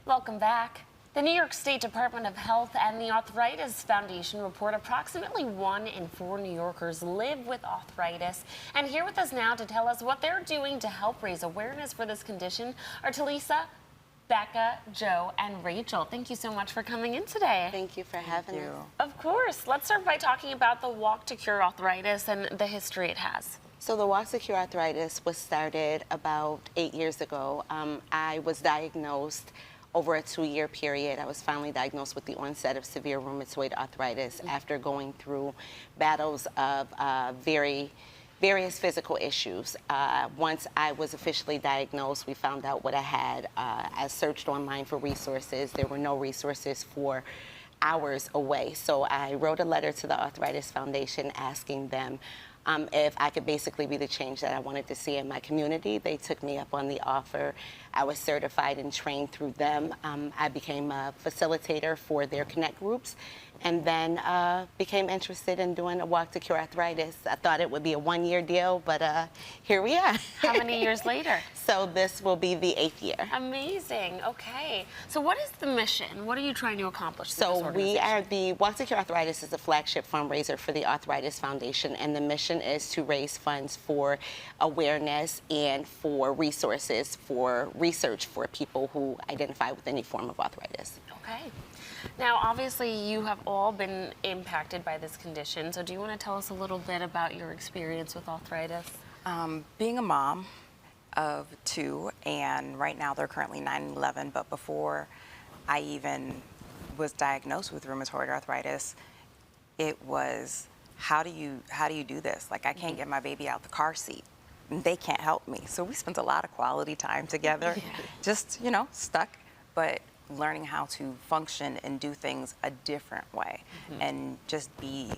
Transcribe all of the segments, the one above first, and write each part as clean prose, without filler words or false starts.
Welcome back. The New York State Department of Health and the Arthritis Foundation report approximately 1 in 4 New Yorkers live with arthritis. And here with us now to tell us what they're doing to help raise awareness for this condition are Talisa, Becca, Joe, and Rachel. Thank you so much for coming in today. Thank you for having us. Of course. Let's start by talking about the Walk to Cure Arthritis and the history it has. So the Walk to Cure Arthritis was started about 8 years ago. I was diagnosed over a 2-year period. I was finally diagnosed with the onset of severe rheumatoid arthritis after going through battles of various physical issues. Once I was officially diagnosed, we found out what I had. I searched online for resources. There were no resources for hours away. So I wrote a letter to the Arthritis Foundation asking them if I could basically be the change that I wanted to see in my community. They took me up on the offer. I was certified and trained through them. I became a facilitator for their Connect groups, and then became interested in doing a Walk to Cure Arthritis. I thought it would be a 1-year deal, but here we are. How many years later? So this will be the 8th year. Amazing. Okay. So what is the mission? What are you trying to accomplish through this So organization? we are the Walk to Cure Arthritis is a flagship fundraiser for the Arthritis Foundation, and the mission is to raise funds for awareness and for resources for research for people who identify with any form of arthritis. Okay. Now, obviously, you have all been impacted by this condition. So do you want to tell us a little bit about your experience with arthritis? Being a mom of 2, and right now they're currently 9 and 11, but before I even was diagnosed with rheumatoid arthritis, it was, how do you do this? Like, I can't get my baby out the car seat, and they can't help me. So we spent a lot of quality time together, just, stuck, but learning how to function and do things a different way and just be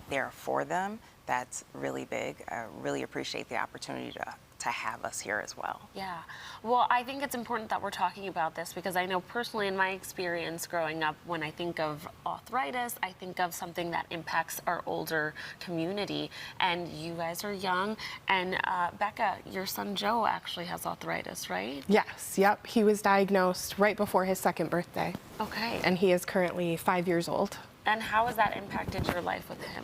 there for them. That's really big. I really appreciate the opportunity to have us here as well. Yeah. Well, I think it's important that we're talking about this because I know personally in my experience growing up, when I think of arthritis, I think of something that impacts our older community. And you guys are young. And Becca, your son Joe actually has arthritis, right? Yes, yep. He was diagnosed right before his 2nd birthday. Okay. And he is currently 5 years old. And how has that impacted your life with him?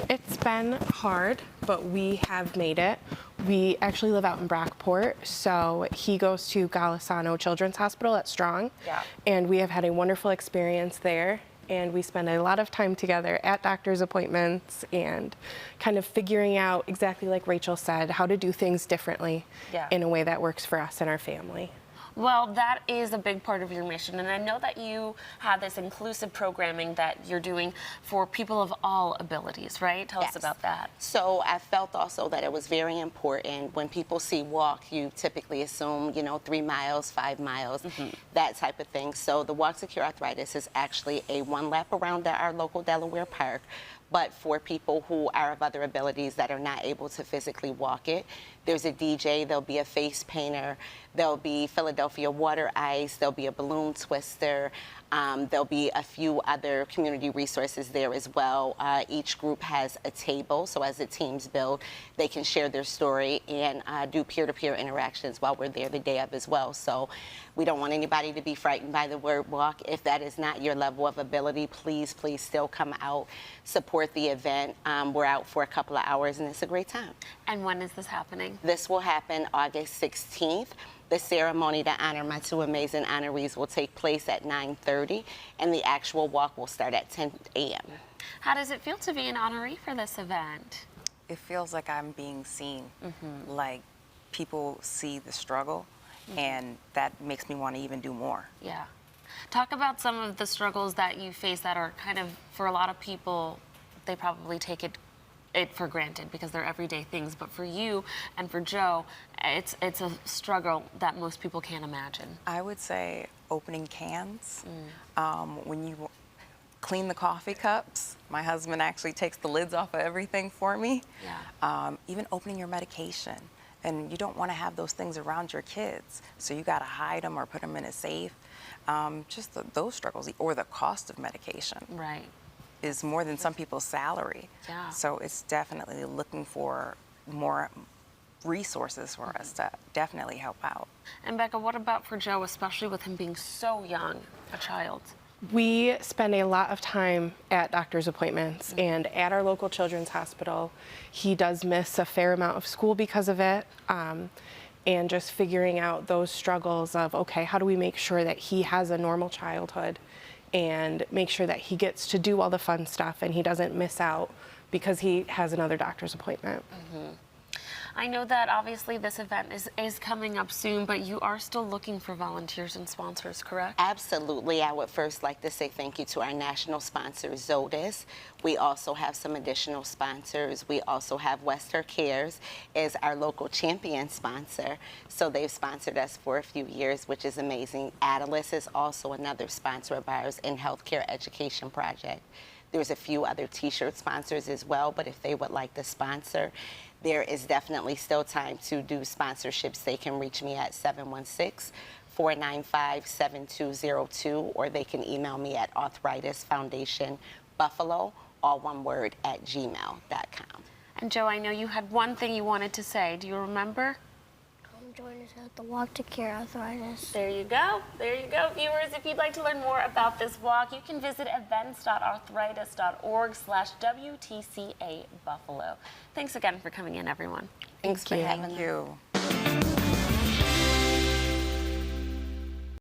It's been hard, but we have made it. We actually live out in Brockport, so he goes to Golisano Children's Hospital at Strong. Yeah. And we have had a wonderful experience there. And we spend a lot of time together at doctor's appointments and kind of figuring out, exactly like Rachel said, how to do things differently in a way that works for us and our family. Well, that is a big part of your mission, and I know that you have this inclusive programming that you're doing for people of all abilities, right? Tell us about that. So I felt also that it was very important when people see walk, you typically assume, 3 miles, 5 miles, that type of thing. So the Walk to Cure Arthritis is actually a 1 lap around our local Delaware park, but for people who are of other abilities that are not able to physically walk it. There's a DJ, there'll be a face painter, there'll be Philadelphia water ice, there'll be a balloon twister, there'll be a few other community resources there as well. Each group has a table, so as the teams build, they can share their story and do peer-to-peer interactions while we're there the day of as well. So we don't want anybody to be frightened by the word walk. If that is not your level of ability, please still come out, support the event. We're out for a couple of hours, and it's a great time. And when is this happening? This will happen August 16th. The ceremony to honor my 2 amazing honorees will take place at 9:30, and the actual walk will start at 10 a.m. How does it feel to be an honoree for this event? It feels like I'm being seen, like people see the struggle, and that makes me want to even do more. Yeah. Talk about some of the struggles that you face that are kind of, for a lot of people, they probably take it for granted because they're everyday things, but for you and for Joe, it's a struggle that most people can't imagine. I would say opening cans. When you clean the coffee cups, my husband actually takes the lids off of everything for me. Yeah. Even opening your medication. And you don't want to have those things around your kids, so you got to hide them or put them in a safe. Just those struggles, or the cost of medication. Right. Is more than some people's salary. Yeah. So it's definitely looking for more resources for us to definitely help out. And Becca, what about for Joe, especially with him being so young, a child? We spend a lot of time at doctor's appointments and at our local children's hospital. He does miss a fair amount of school because of it. And just figuring out those struggles of, okay, how do we make sure that he has a normal childhood and make sure that he gets to do all the fun stuff and he doesn't miss out because he has another doctor's appointment. I know that obviously this event is coming up soon, but you are still looking for volunteers and sponsors, correct? Absolutely. I would first like to say thank you to our national sponsor, Zodis. We also have some additional sponsors. We also have Western Cares as our local champion sponsor. So they've sponsored us for a few years, which is amazing. Atlas is also another sponsor of ours in Healthcare Education Project. There's a few other t-shirt sponsors as well, but if they would like to sponsor, there is definitely still time to do sponsorships. They can reach me at 716-495-7202, or they can email me at Arthritis Foundation Buffalo, all one word, @gmail.com. And Joe, I know you had one thing you wanted to say. Do you remember? Join us at the Walk to Cure Arthritis. There you go. There you go, viewers. If you'd like to learn more about this walk, you can visit events.arthritis.org/WTCA Buffalo. Thanks again for coming in, everyone. Thanks for having Thank us. you.